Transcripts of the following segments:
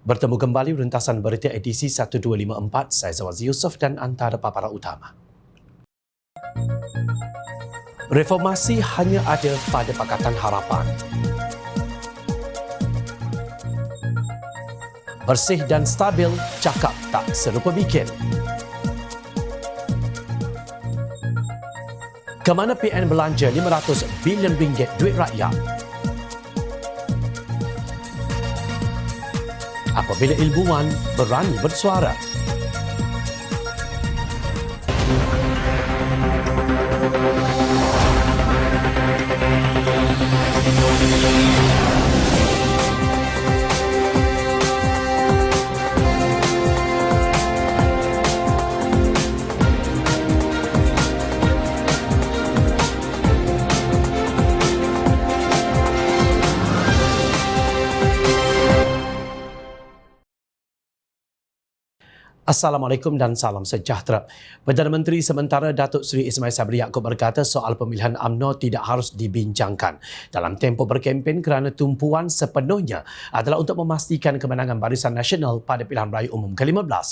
Bertemu kembali rentasan berita edisi 1254, saya Zawazi Yusof dan antara paparan utama. Reformasi hanya ada pada Pakatan Harapan. Bersih dan stabil, cakap tak serupa bikin. Kemana PN belanja 500 bilion ringgit duit rakyat? Apabila ilmuwan berani bersuara. Assalamualaikum dan salam sejahtera. Perdana Menteri sementara Datuk Seri Ismail Sabri Yaakob berkata soal pemilihan UMNO tidak harus dibincangkan dalam tempoh berkempen kerana tumpuan sepenuhnya adalah untuk memastikan kemenangan Barisan Nasional pada pilihan raya umum ke-15.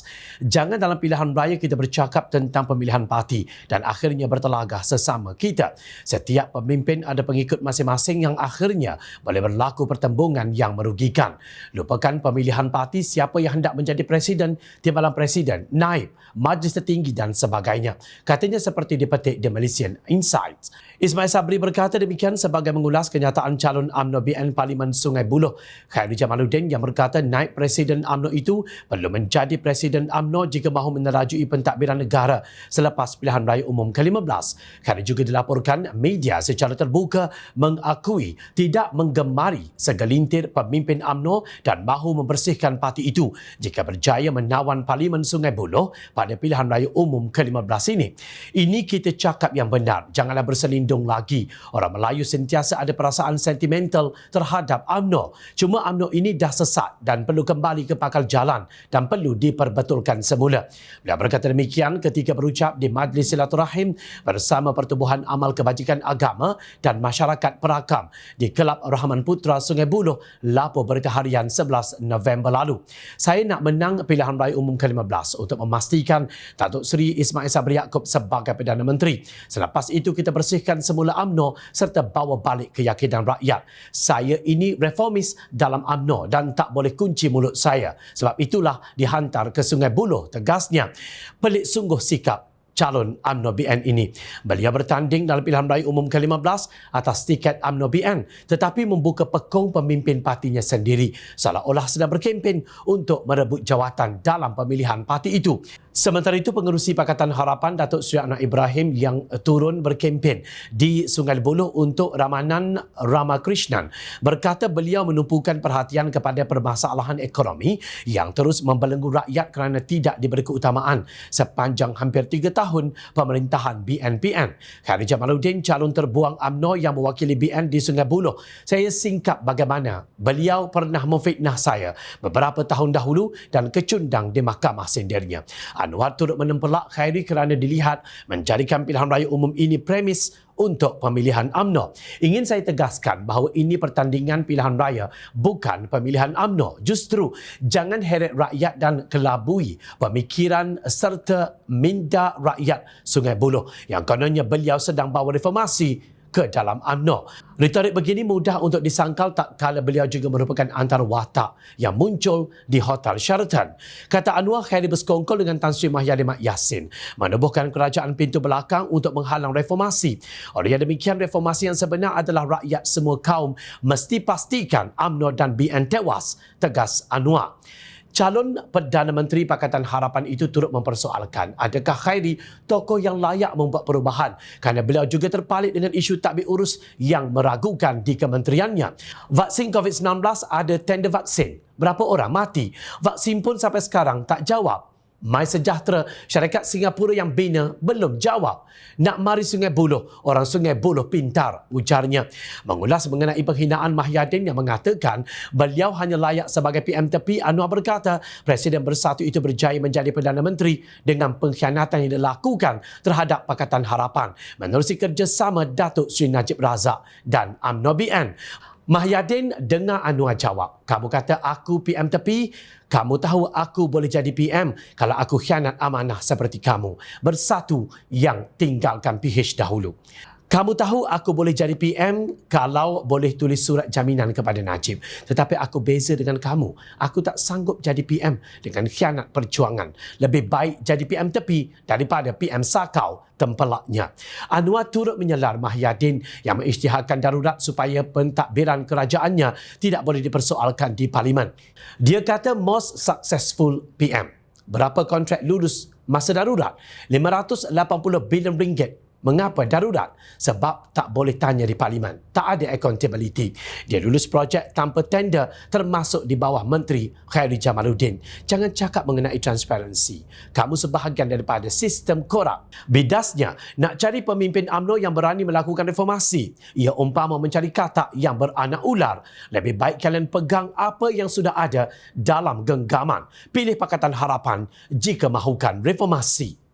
Jangan dalam pilihan raya kita bercakap tentang pemilihan parti dan akhirnya bertelagah sesama kita. Setiap pemimpin ada pengikut masing-masing yang akhirnya boleh berlaku pertembungan yang merugikan. Lupakan pemilihan parti siapa yang hendak menjadi presiden, timbalan Presiden, naib, majlis tertinggi dan sebagainya. Katanya seperti dipetik di Malaysian Insights. Ismail Sabri berkata demikian sebagai mengulas kenyataan calon UMNO BN Parlimen Sungai Buloh, Khairi Jamaluddin, yang berkata naib Presiden UMNO itu perlu menjadi Presiden UMNO jika mahu menerajui pentadbiran negara selepas pilihan raya umum ke-15. Khairi juga dilaporkan media secara terbuka mengakui tidak menggemari segelintir pemimpin UMNO dan mahu membersihkan parti itu jika berjaya menawan Parlimen Sungai Buloh pada pilihan raya umum ke-15 ini. Ini kita cakap yang benar. Janganlah berselindung lagi. Orang Melayu sentiasa ada perasaan sentimental terhadap UMNO. Cuma UMNO ini dah sesat dan perlu kembali ke pangkal jalan dan perlu diperbetulkan semula. Beliau berkata demikian ketika berucap di Majlis Silaturahim bersama Pertubuhan Amal Kebajikan Agama dan Masyarakat Perakam di Kelab Rahman Putra Sungai Buloh, Lapor Berita Harian 11 November lalu. Saya nak menang pilihan raya umum ke-15 untuk memastikan Datuk Seri Ismail Sabri Yaakob sebagai Perdana Menteri. Selepas itu kita bersihkan semula UMNO serta bawa balik keyakinan rakyat. Saya ini reformis dalam UMNO dan tak boleh kunci mulut saya. Sebab itulah dihantar ke Sungai Buloh, tegasnya. Pelik sungguh sikap calon UMNO BN ini. Beliau bertanding dalam pilihan raya umum ke-15 atas tiket UMNO BN tetapi membuka pekong pemimpin partinya sendiri seolah-olah sedang berkempen untuk merebut jawatan dalam pemilihan parti itu. Sementara itu, pengerusi Pakatan Harapan Datuk Seri Anwar Ibrahim yang turun berkempen di Sungai Buloh untuk Ramanan Ramakrishnan berkata beliau menumpukan perhatian kepada permasalahan ekonomi yang terus membelenggu rakyat kerana tidak diberi keutamaan sepanjang hampir 3 tahun pemerintahan BNPN. Khairi Jamaluddin, calon terbuang UMNO yang mewakili BN di Sungai Buloh, saya singkap bagaimana beliau pernah memfitnah saya beberapa tahun dahulu dan kecundang di mahkamah sendirinya. Anwar turut menempelak Khairi kerana dilihat menjadikan pilihan raya umum ini premis untuk pemilihan UMNO. Ingin saya tegaskan bahawa ini pertandingan pilihan raya, bukan pemilihan UMNO. Justru jangan heret rakyat dan kelabui pemikiran serta minda rakyat Sungai Buloh yang kononnya beliau sedang bawa reformasi ke dalam UMNO. Retorik begini mudah untuk disangkal tak kala beliau juga merupakan antara watak yang muncul di Hotel Sheraton. Kata Anwar, Khairi bersekongkol dengan Tan Sri Mahyali Mat Yassin menubuhkan kerajaan pintu belakang untuk menghalang reformasi. Oleh yang demikian, reformasi yang sebenar adalah rakyat semua kaum mesti pastikan UMNO dan BN tewas, tegas Anwar. Calon Perdana Menteri Pakatan Harapan itu turut mempersoalkan adakah Khairi tokoh yang layak membuat perubahan kerana beliau juga terpalit dengan isu takbir urus yang meragukan di kementeriannya. Vaksin COVID-19 ada tender vaksin. Berapa orang mati? Vaksin pun sampai sekarang tak jawab. My Sejahtera, syarikat Singapura yang bina, belum jawab. Nak mari Sungai Buloh, orang Sungai Buloh pintar, ujarnya. Mengulas mengenai penghinaan Mahyadin yang mengatakan beliau hanya layak sebagai PM tepi, Anwar berkata Presiden Bersatu itu berjaya menjadi Perdana Menteri dengan pengkhianatan yang dilakukan terhadap Pakatan Harapan menerusi kerjasama Datuk Seri Najib Razak dan UMNO BN. Mahyadin dengar Anwar jawab. Kamu kata aku PM tepi? Kamu tahu aku boleh jadi PM kalau aku khianat amanah seperti kamu. Bersatu yang tinggalkan PH dahulu. Kamu tahu aku boleh jadi PM kalau boleh tulis surat jaminan kepada Najib. Tetapi aku beza dengan kamu. Aku tak sanggup jadi PM dengan khianat perjuangan. Lebih baik jadi PM tepi daripada PM sakau tempelaknya. Anwar turut menyelar Mahyadin yang mengisytiharkan darurat supaya pentadbiran kerajaannya tidak boleh dipersoalkan di Parlimen. Dia kata most successful PM. Berapa kontrak lulus masa darurat? 580 bilion ringgit. Mengapa darurat? Sebab tak boleh tanya di Parlimen. Tak ada accountability. Dia lulus projek tanpa tender termasuk di bawah Menteri Khairi Jamaluddin. Jangan cakap mengenai transparansi. Kamu sebahagian daripada sistem korup. Bidasnya, nak cari pemimpin UMNO yang berani melakukan reformasi. Ia umpama mencari katak yang beranak ular. Lebih baik kalian pegang apa yang sudah ada dalam genggaman. Pilih Pakatan Harapan jika mahukan reformasi.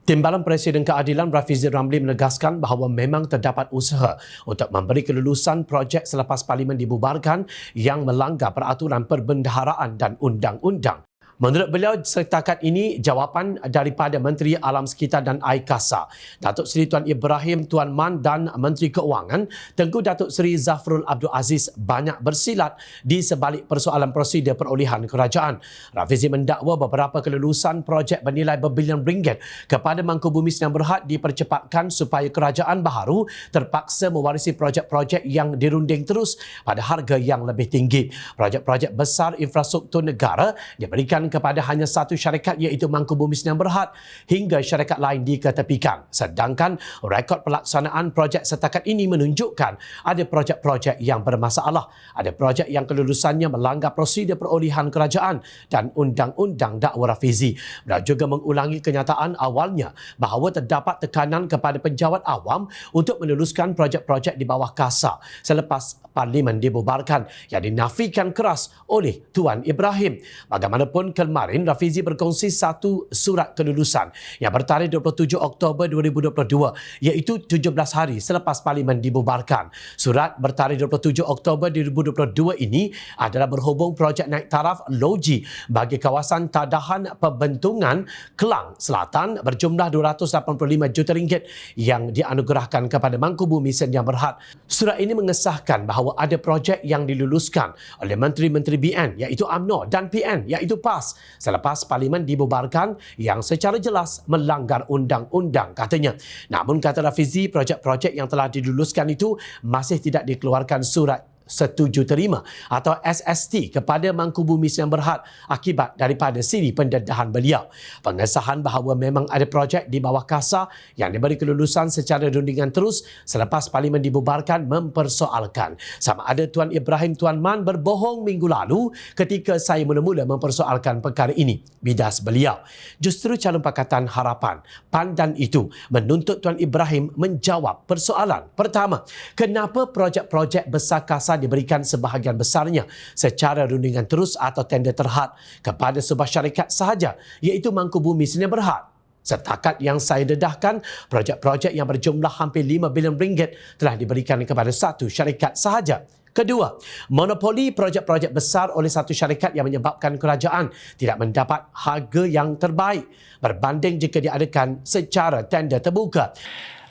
Timbalan Presiden Keadilan Rafizi Ramli menegaskan bahawa memang terdapat usaha untuk memberi kelulusan projek selepas Parlimen dibubarkan yang melanggar peraturan perbendaharaan dan undang-undang. Menurut beliau, setakat ini jawapan daripada Menteri Alam Sekitar dan Air Kasar, Datuk Seri Tuan Ibrahim Tuan Man dan Menteri Keuangan, Tengku Datuk Seri Zafrul Abdul Aziz banyak bersilat di sebalik persoalan prosedur perolehan kerajaan. Rafizi mendakwa beberapa kelulusan projek bernilai berbilion ringgit kepada Mangkubumi Sdn Bhd dipercepatkan supaya kerajaan baharu terpaksa mewarisi projek-projek yang dirunding terus pada harga yang lebih tinggi. Projek-projek besar infrastruktur negara diberikan kepada hanya satu syarikat iaitu Mangkubumi Sdn Bhd hingga syarikat lain diketepikan. Sedangkan rekod pelaksanaan projek setakat ini menunjukkan ada projek-projek yang bermasalah. Ada projek yang kelulusannya melanggar prosedur perolehan kerajaan dan undang-undang dakwa Rafizi. Beliau juga mengulangi kenyataan awalnya bahawa terdapat tekanan kepada penjawat awam untuk meluluskan projek-projek di bawah kasar selepas Parlimen dibubarkan yang dinafikan keras oleh Tuan Ibrahim. Bagaimanapun, kemarin Rafizi berkongsi satu surat kelulusan yang bertarikh 27 Oktober 2022 iaitu 17 hari selepas Parlimen dibubarkan. Surat bertarikh 27 Oktober 2022 ini adalah berhubung projek naik taraf Loji bagi kawasan Tadahan Pembentungan Kelang Selatan berjumlah 285 juta ringgit yang dianugerahkan kepada Mangkubumi Sdn Bhd. Surat ini mengesahkan bahawa ada projek yang diluluskan oleh Menteri-Menteri BN iaitu UMNO dan PN iaitu PAS selepas Parlimen dibubarkan yang secara jelas melanggar undang-undang katanya. Namun kata Rafizi, projek-projek yang telah diluluskan itu masih tidak dikeluarkan surat setuju terima atau SST kepada Mangkubumi Sdn Bhd akibat daripada siri pendedahan beliau. Pengesahan bahawa memang ada projek di bawah kasar yang diberi kelulusan secara rundingan terus selepas Parlimen dibubarkan mempersoalkan sama ada Tuan Ibrahim Tuan Man berbohong minggu lalu ketika saya mula-mula mempersoalkan perkara ini. Bidas beliau, justru calon Pakatan Harapan pandan itu menuntut Tuan Ibrahim menjawab persoalan. Pertama, kenapa projek-projek besar kasar diberikan sebahagian besarnya secara rundingan terus atau tender terhad kepada sebuah syarikat sahaja iaitu Mangkubumi Sdn Bhd. Setakat yang saya dedahkan, projek-projek yang berjumlah hampir 5 bilion ringgit telah diberikan kepada satu syarikat sahaja. Kedua, monopoli projek-projek besar oleh satu syarikat yang menyebabkan kerajaan tidak mendapat harga yang terbaik berbanding jika diadakan secara tender terbuka.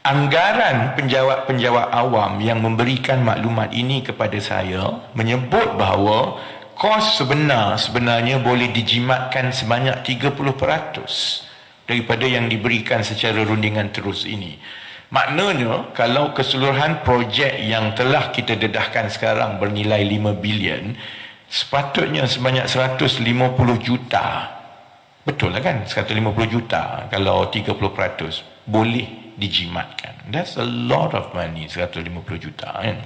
Anggaran penjawat-penjawat awam yang memberikan maklumat ini kepada saya menyebut bahawa kos sebenarnya boleh dijimatkan sebanyak 30% daripada yang diberikan secara rundingan terus ini. Maknanya, kalau keseluruhan projek yang telah kita dedahkan sekarang bernilai 5 bilion, sepatutnya sebanyak 150 juta. Betul lah kan? 150 juta kalau 30% boleh dijimatkan. That's a lot of money, 150 juta kan.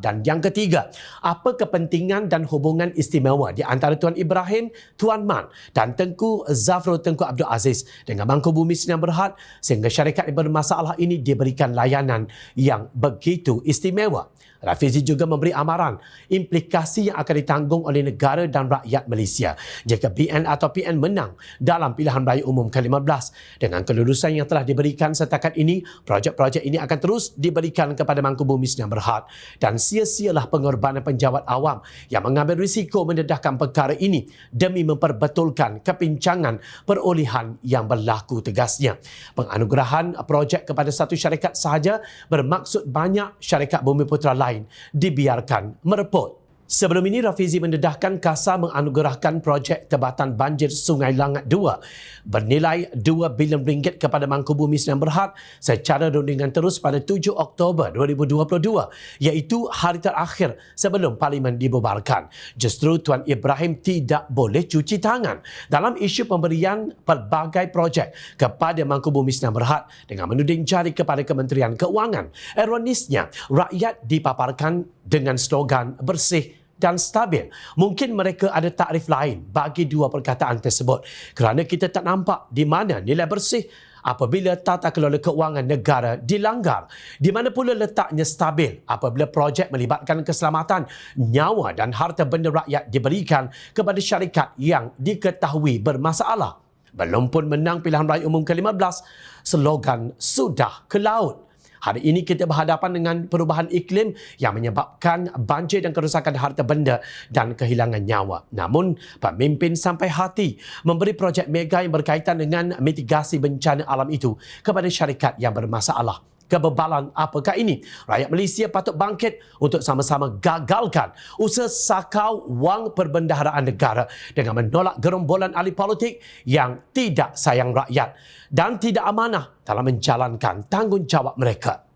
Dan yang ketiga, apa kepentingan dan hubungan istimewa di antara Tuan Ibrahim, Tuan Man dan Tengku Zafrul Tengku Abdul Aziz dengan Mangkubumi Sdn Bhd sehingga syarikat yang bermasalah ini diberikan layanan yang begitu istimewa? Rafizi juga memberi amaran implikasi yang akan ditanggung oleh negara dan rakyat Malaysia jika BN atau PN menang dalam pilihan raya umum ke-15. Dengan kelulusan yang telah diberikan setakat ini, projek-projek ini akan terus diberikan kepada Mangkubumi Sdn Bhd dan sia-sialah pengorbanan penjawat awam yang mengambil risiko mendedahkan perkara ini demi memperbetulkan kepincangan perolehan yang berlaku, tegasnya. Penganugerahan projek kepada satu syarikat sahaja bermaksud banyak syarikat bumi putera lain dibiarkan merepot. Sebelum ini, Rafizi mendedahkan KASA menganugerahkan projek Tebatan Banjir Sungai Langat 2 bernilai RM2 bilion kepada Mangkubumi Sdn Bhd secara rundingan terus pada 7 Oktober 2022, iaitu hari terakhir sebelum Parlimen dibubarkan. Justru Tuan Ibrahim tidak boleh cuci tangan dalam isu pemberian pelbagai projek kepada Mangkubumi Sdn Bhd dengan menuding jari kepada Kementerian Keuangan. Ironisnya, rakyat dipaparkan dengan slogan bersih dan stabil. Mungkin mereka ada takrif lain bagi dua perkataan tersebut kerana kita tak nampak di mana nilai bersih apabila tata kelola keuangan negara dilanggar. Di mana pula letaknya stabil apabila projek melibatkan keselamatan, nyawa dan harta benda rakyat diberikan kepada syarikat yang diketahui bermasalah. Belum pun menang pilihan raya umum ke-15, slogan sudah ke laut. Hari ini kita berhadapan dengan perubahan iklim yang menyebabkan banjir dan kerosakan harta benda dan kehilangan nyawa. Namun, pemimpin sampai hati memberi projek mega yang berkaitan dengan mitigasi bencana alam itu kepada syarikat yang bermasalah. Kebebalan apakah ini? Rakyat Malaysia patut bangkit untuk sama-sama gagalkan usaha sakau wang perbendaharaan negara dengan menolak gerombolan ahli politik yang tidak sayang rakyat dan tidak amanah dalam menjalankan tanggungjawab mereka.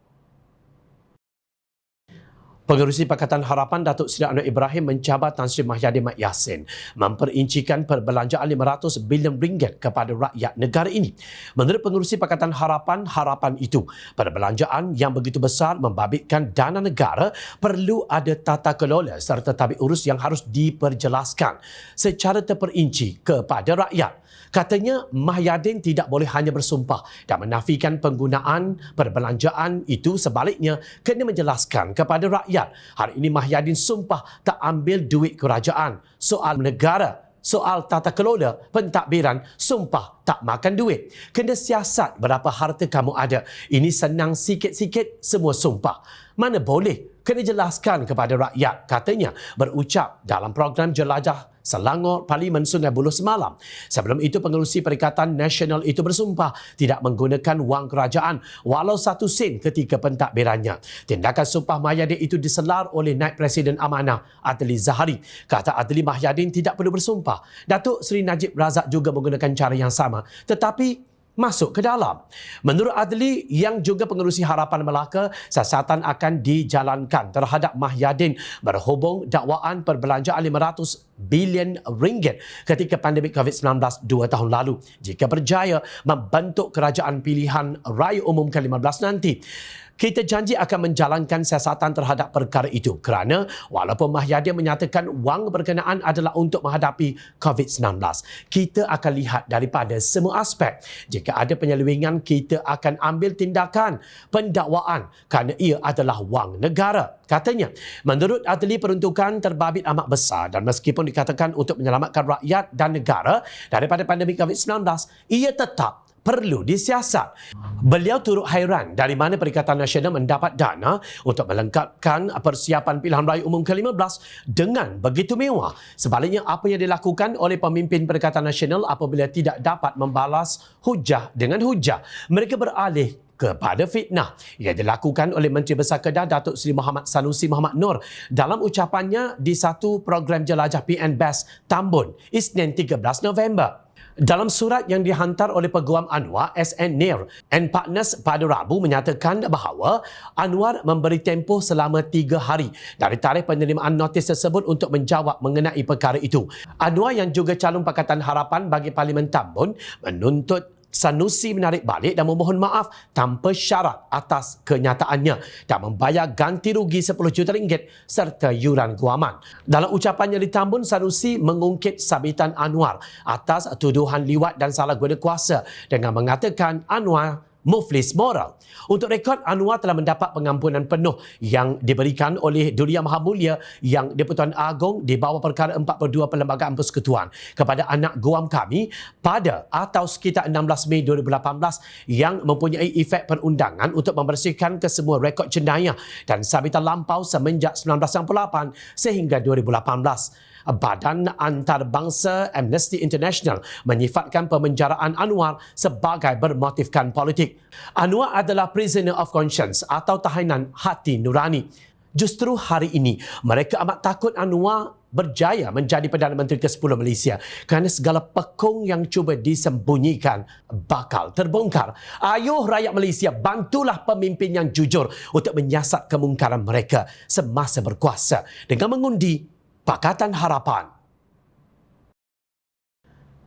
Pengerusi Pakatan Harapan Datuk Seri Anwar Ibrahim mencabar Tan Sri Mahyadin Mat Yassin memperincikan perbelanjaan RM500 bilion kepada rakyat negara ini. Menurut pengerusi Pakatan Harapan itu, perbelanjaan yang begitu besar membabitkan dana negara perlu ada tata kelola serta tabik urus yang harus diperjelaskan secara terperinci kepada rakyat. Katanya, Mahyadin tidak boleh hanya bersumpah dan menafikan penggunaan perbelanjaan itu, sebaliknya kena menjelaskan kepada rakyat. Hari ini Mahyadin sumpah tak ambil duit kerajaan. Soal negara, soal tata kelola, pentadbiran, sumpah tak makan duit. Kena siasat berapa harta kamu ada. Ini senang sikit-sikit, semua sumpah. Mana boleh, kena jelaskan kepada rakyat, katanya berucap dalam program Jelajah Selangor Parlimen Sungai Buloh semalam. Sebelum itu, pengerusi Perikatan Nasional itu bersumpah tidak menggunakan wang kerajaan walau 1 sen ketika pentadbirannya. Tindakan sumpah Mahyadin itu diselar oleh Naib Presiden Amanah Adli Zahari. Kata Adli, Mahyadin tidak perlu bersumpah. Datuk Seri Najib Razak juga menggunakan cara yang sama, tetapi masuk ke dalam. Menurut Adli yang juga pengerusi Harapan Melaka, siasatan akan dijalankan terhadap Mahyadin berhubung dakwaan perbelanjaan RM500 bilion ketika pandemik COVID-19 2 tahun lalu. Jika berjaya membentuk kerajaan pilihan raya umum ke-15 nanti, kita janji akan menjalankan siasatan terhadap perkara itu kerana walaupun Mahyadin menyatakan wang berkenaan adalah untuk menghadapi COVID-19, kita akan lihat daripada semua aspek. Jika ada penyelewengan, kita akan ambil tindakan pendakwaan kerana ia adalah wang negara. Katanya, menurut Adli, peruntukan terbabit amat besar dan meskipun dikatakan untuk menyelamatkan rakyat dan negara daripada pandemik COVID-19, ia tetap perlu disiasat. Beliau turut hairan dari mana Perikatan Nasional mendapat dana untuk melengkapkan persiapan pilihan raya umum ke-15 dengan begitu mewah. Sebaliknya, apa yang dilakukan oleh pemimpin Perikatan Nasional apabila tidak dapat membalas hujah dengan hujah, mereka beralih kepada fitnah yang dilakukan oleh Menteri Besar Kedah Datuk Seri Muhammad Sanusi Muhammad Nur dalam ucapannya di satu program jelajah PN Best Tambun Isnin 13 November. Dalam surat yang dihantar oleh Peguam Anwar SN Nir and Partners pada Rabu menyatakan bahawa Anwar memberi tempoh selama 3 hari dari tarikh penerimaan notis tersebut untuk menjawab mengenai perkara itu. Anwar yang juga calon Pakatan Harapan bagi Parlimen Tambun menuntut Sanusi menarik balik dan memohon maaf tanpa syarat atas kenyataannya dan membayar ganti rugi RM10 juta serta yuran guaman. Dalam ucapannya di Tambun, Sanusi mengungkit sabitan Anwar atas tuduhan liwat dan salah guna kuasa dengan mengatakan Anwar Muflis Moral. Untuk rekod, Anwar telah mendapat pengampunan penuh yang diberikan oleh Durian Maha Mulia Yang di-Pertuan Agong di bawah perkara 42 Perlembagaan Persekutuan kepada anak guam kami pada atau sekitar 16 Mei 2018 yang mempunyai efek perundangan untuk membersihkan kesemua rekod jenayah dan sabitan lampau semenjak 1998 sehingga 2018. Badan Antarabangsa Amnesty International menyifatkan pemenjaraan Anwar sebagai bermotifkan politik. Anwar adalah prisoner of conscience atau tahanan hati nurani. Justru hari ini, mereka amat takut Anwar berjaya menjadi Perdana Menteri ke-10 Malaysia kerana segala pekung yang cuba disembunyikan bakal terbongkar. Ayuh rakyat Malaysia, bantulah pemimpin yang jujur untuk menyiasat kemungkaran mereka semasa berkuasa dengan mengundi Pakatan Harapan.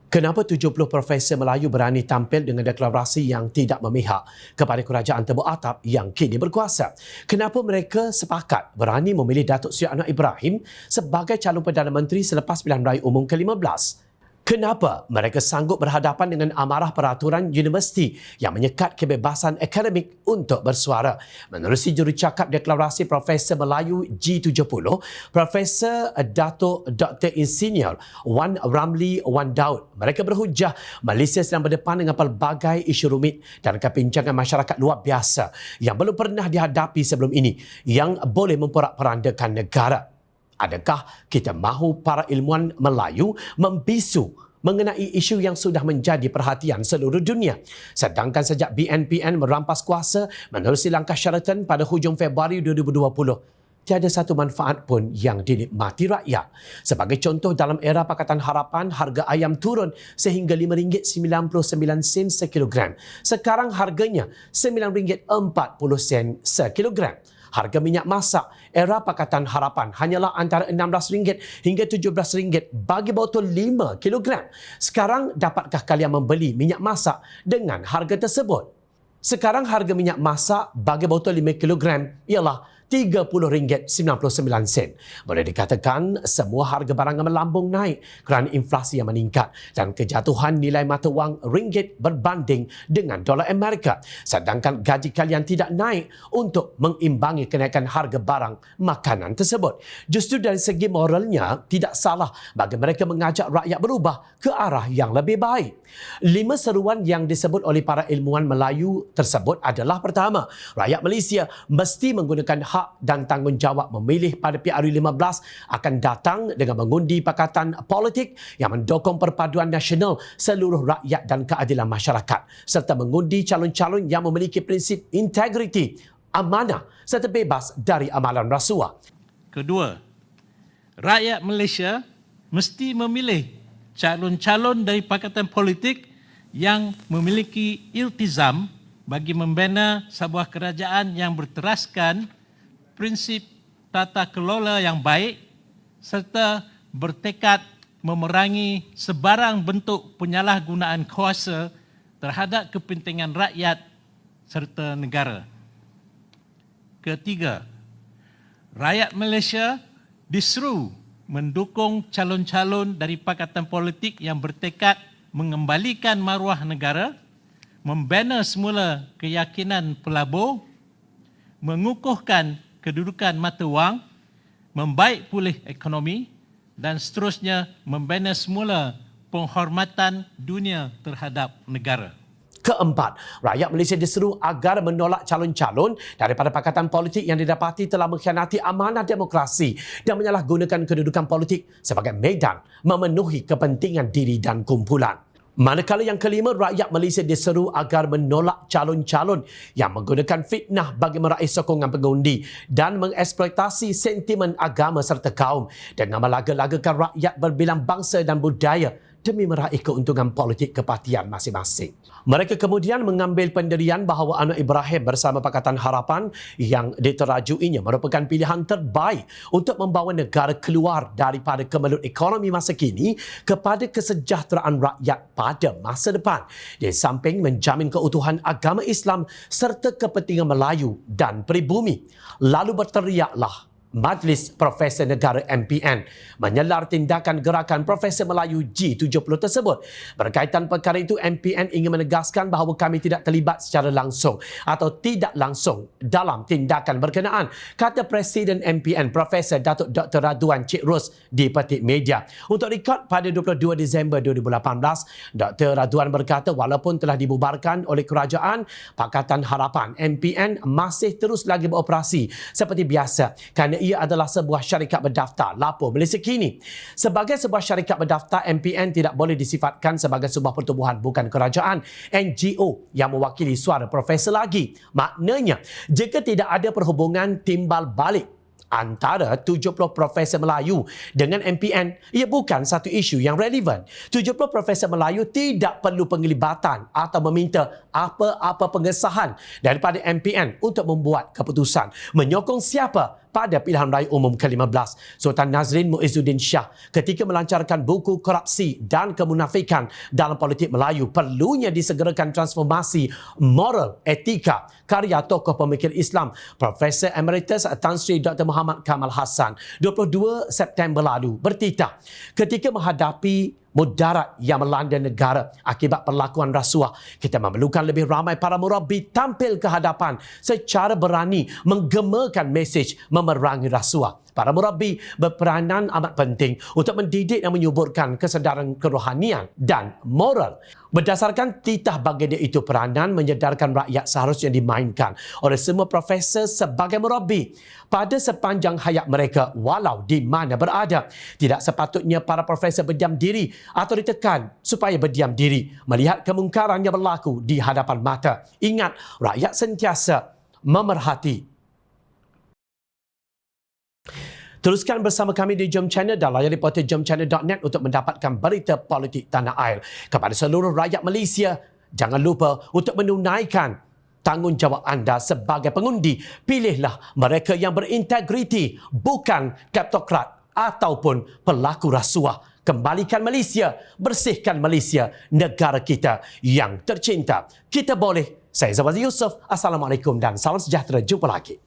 Kenapa 70 profesor Melayu berani tampil dengan deklarasi yang tidak memihak kepada kerajaan Tebuk Atap yang kini berkuasa? Kenapa mereka sepakat berani memilih Datuk Seri Anwar Ibrahim sebagai calon Perdana Menteri selepas pilihan raya umum ke-15? Kenapa mereka sanggup berhadapan dengan amarah peraturan universiti yang menyekat kebebasan akademik untuk bersuara? Menerusi jurucakap deklarasi Profesor Melayu G70, Profesor Dato' Dr. Insinyur Wan Ramli Wan Daud, mereka berhujah Malaysia sedang berdepan dengan pelbagai isu rumit dan kepincangan masyarakat luar biasa yang belum pernah dihadapi sebelum ini yang boleh memporak-porandakan negara. Adakah kita mahu para ilmuwan Melayu membisu mengenai isu yang sudah menjadi perhatian seluruh dunia? Sedangkan sejak BNPN merampas kuasa menerusi langkah Sheraton pada hujung Februari 2020, tiada satu manfaat pun yang dinikmati rakyat. Sebagai contoh, dalam era Pakatan Harapan, harga ayam turun sehingga RM5.99 sekilogram. Sekarang harganya RM9.40 sekilogram. Harga minyak masak era Pakatan Harapan hanyalah antara RM16 hingga RM17 bagi botol 5 kilogram. Sekarang, dapatkah kalian membeli minyak masak dengan harga tersebut? Sekarang harga minyak masak bagi botol 5 kilogram ialah RM30.99. Boleh dikatakan semua harga barangan melambung naik kerana inflasi yang meningkat dan kejatuhan nilai mata wang ringgit berbanding dengan dolar Amerika. Sedangkan gaji kalian tidak naik untuk mengimbangi kenaikan harga barang makanan tersebut. Justru dari segi moralnya, tidak salah bagi mereka mengajak rakyat berubah ke arah yang lebih baik. 5 seruan yang disebut oleh para ilmuwan Melayu tersebut adalah: pertama, rakyat Malaysia mesti menggunakan hak dan tanggungjawab memilih pada PRU15 akan datang dengan mengundi pakatan politik yang mendukung perpaduan nasional seluruh rakyat dan keadilan masyarakat serta mengundi calon-calon yang memiliki prinsip integriti, amanah serta bebas dari amalan rasuah. Kedua, rakyat Malaysia mesti memilih calon-calon dari pakatan politik yang memiliki iltizam bagi membina sebuah kerajaan yang berteraskan prinsip tata kelola yang baik serta bertekad memerangi sebarang bentuk penyalahgunaan kuasa terhadap kepentingan rakyat serta negara. Ketiga, rakyat Malaysia diseru mendukung calon-calon dari pakatan politik yang bertekad mengembalikan maruah negara, membina semula keyakinan pelabur, mengukuhkan kedudukan mata wang, membaik pulih ekonomi dan seterusnya membina semula penghormatan dunia terhadap negara. Keempat, rakyat Malaysia diseru agar menolak calon-calon daripada pakatan politik yang didapati telah mengkhianati amanah demokrasi dan menyalahgunakan kedudukan politik sebagai medan memenuhi kepentingan diri dan kumpulan. Manakala yang kelima, rakyat Malaysia diseru agar menolak calon-calon yang menggunakan fitnah bagi meraih sokongan pengundi dan mengeksploitasi sentimen agama serta kaum dengan melaga-lagakan rakyat berbilang bangsa dan budaya demi meraih keuntungan politik kepartian masing-masing. Mereka kemudian mengambil pendirian bahawa Anwar Ibrahim bersama Pakatan Harapan yang diterajuinya merupakan pilihan terbaik untuk membawa negara keluar daripada kemelut ekonomi masa kini kepada kesejahteraan rakyat pada masa depan, di samping menjamin keutuhan agama Islam serta kepentingan Melayu dan pribumi. Lalu berteriaklah Majlis Profesor Negara MPN menyelar tindakan gerakan Profesor Melayu G70 tersebut. Berkaitan perkara itu, MPN ingin menegaskan bahawa kami tidak terlibat secara langsung atau tidak langsung dalam tindakan berkenaan, kata Presiden MPN Profesor Datuk Dr. Raduan Cik Ros di Petik Media. Untuk rekod pada 22 Disember 2018, Dr. Raduan berkata walaupun telah dibubarkan oleh kerajaan, Pakatan Harapan MPN masih terus lagi beroperasi seperti biasa kerana ia adalah sebuah syarikat berdaftar, lapor Malaysia Kini. Sebagai sebuah syarikat berdaftar, MPN tidak boleh disifatkan sebagai sebuah pertubuhan bukan kerajaan, NGO yang mewakili suara profesor lagi. Maknanya, jika tidak ada perhubungan timbal balik antara 70 Profesor Melayu dengan MPN, ia bukan satu isu yang relevan. 70 Profesor Melayu tidak perlu penglibatan atau meminta apa-apa pengesahan daripada MPN untuk membuat keputusan menyokong siapa pada pilihan raya umum ke-15. Sultan Nazrin Muizzuddin Shah ketika melancarkan buku Korupsi dan Kemunafikan dalam Politik Melayu, perlunya disegerakan transformasi moral etika karya tokoh pemikir Islam Profesor Emeritus Tan Sri Dr. Muhammad Kamal Hassan 22 September lalu bertitah ketika menghadapi mudarat yang melanda negara akibat perlakuan rasuah. Kita memerlukan lebih ramai para murabbi tampil ke hadapan secara berani menggemakan mesej memerangi rasuah. Para murabbi berperanan amat penting untuk mendidik dan menyuburkan kesedaran kerohanian dan moral. Berdasarkan titah baginda itu, peranan menyedarkan rakyat seharusnya dimainkan oleh semua profesor sebagai murabbi pada sepanjang hayat mereka walau di mana berada. Tidak sepatutnya para profesor berdiam diri atau ditekan supaya berdiam diri melihat kemungkaran yang berlaku di hadapan mata. Ingat, rakyat sentiasa memerhati. Teruskan bersama kami di Jom Channel dan layari portal jomchannel.net untuk mendapatkan berita politik tanah air. Kepada seluruh rakyat Malaysia, jangan lupa untuk menunaikan tanggungjawab anda sebagai pengundi. Pilihlah mereka yang berintegriti, bukan kleptokrat ataupun pelaku rasuah. Kembalikan Malaysia, bersihkan Malaysia, negara kita yang tercinta. Kita boleh. Saya Zawaz Yusof. Assalamualaikum dan salam sejahtera. Jumpa lagi.